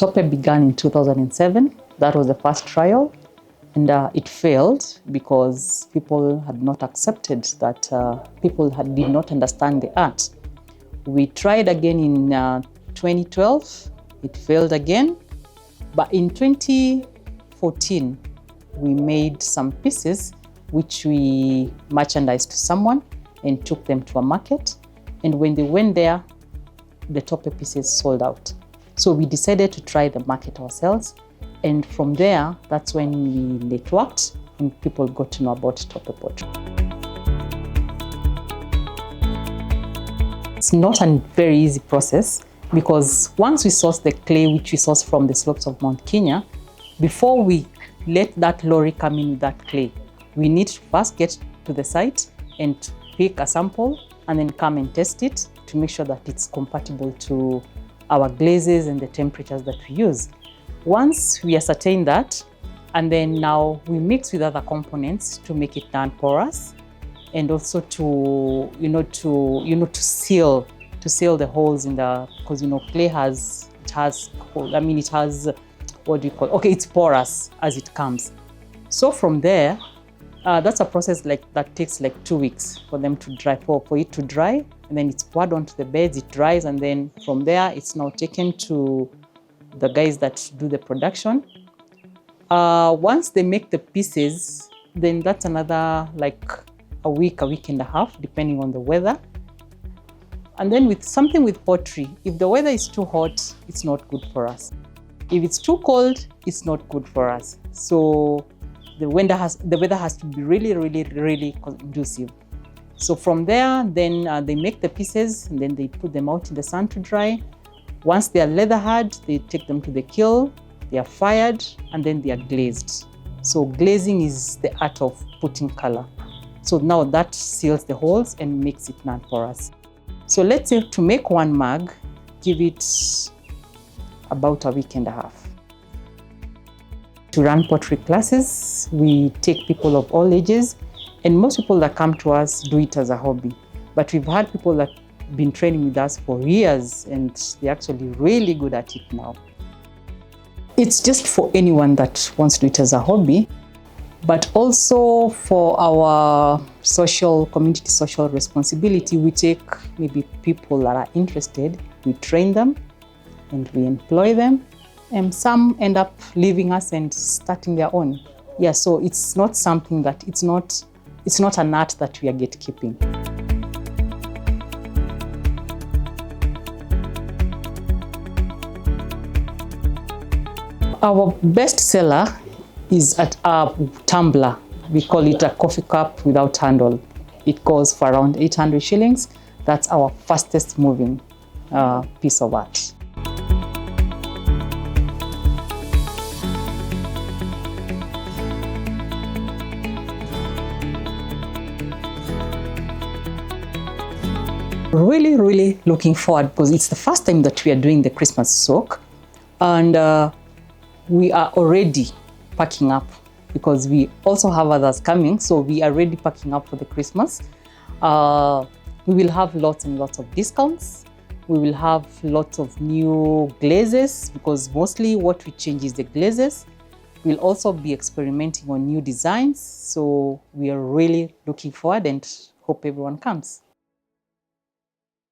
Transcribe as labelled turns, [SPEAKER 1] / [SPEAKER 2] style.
[SPEAKER 1] Tope began in 2007. That was the first trial, and it failed because people had not accepted that did not understand the art. We tried again in 2012. It failed again, but in 2014, we made some pieces which we merchandised to someone and took them to a market. And when they went there, the Tope pieces sold out. So we decided to try the market ourselves. And from there, that's when we networked and people got to know about Tope pottery. It's not a very easy process because once we source the clay, which we source from the slopes of Mount Kenya, before we let that lorry come in with that clay, we need to first get to the site and pick a sample and then come and test it to make sure that it's compatible to our glazes and the temperatures that we use. Once we ascertain that, and then now we mix with other components to make it non-porous, and also to seal the holes in the, because clay has what do you call? Okay, it's porous as it comes. So from there, that's a process that takes 2 weeks for them to dry, for it to dry, and then it's poured onto the beds, it dries, and then from there it's now taken to the guys that do the production. Once they make the pieces, then that's another a week and a half, depending on the weather. And then with pottery, if the weather is too hot, it's not good for us. If it's too cold, it's not good for us. So the weather has to be really, really, really conducive. So from there, then they make the pieces and then they put them out in the sun to dry. Once they are leather hard, they take them to the kiln, they are fired, and then they are glazed. So glazing is the art of putting color. So now that seals the holes and makes it non-porous. So let's say to make one mug, give it about a week and a half. To run pottery classes, we take people of all ages, and most people that come to us do it as a hobby. But we've had people that have been training with us for years, and they're actually really good at it now. It's just for anyone that wants to do it as a hobby, but also for our community social responsibility, we take maybe people that are interested, we train them, and we employ them. And some end up leaving us and starting their own. Yeah, so it's not something that, it's not an art that we are gatekeeping. Our best seller is at our tumbler. We call it a coffee cup without handle. It goes for around 800 shillings. That's our fastest moving piece of art. Really, really looking forward because it's the first time that we are doing the Christmas soak, and we are already packing up because we also have others coming, so we are already packing up for the Christmas. We will have lots and lots of discounts. We will have lots of new glazes because mostly what we change is the glazes. We'll also be experimenting on new designs, so we are really looking forward and hope everyone comes.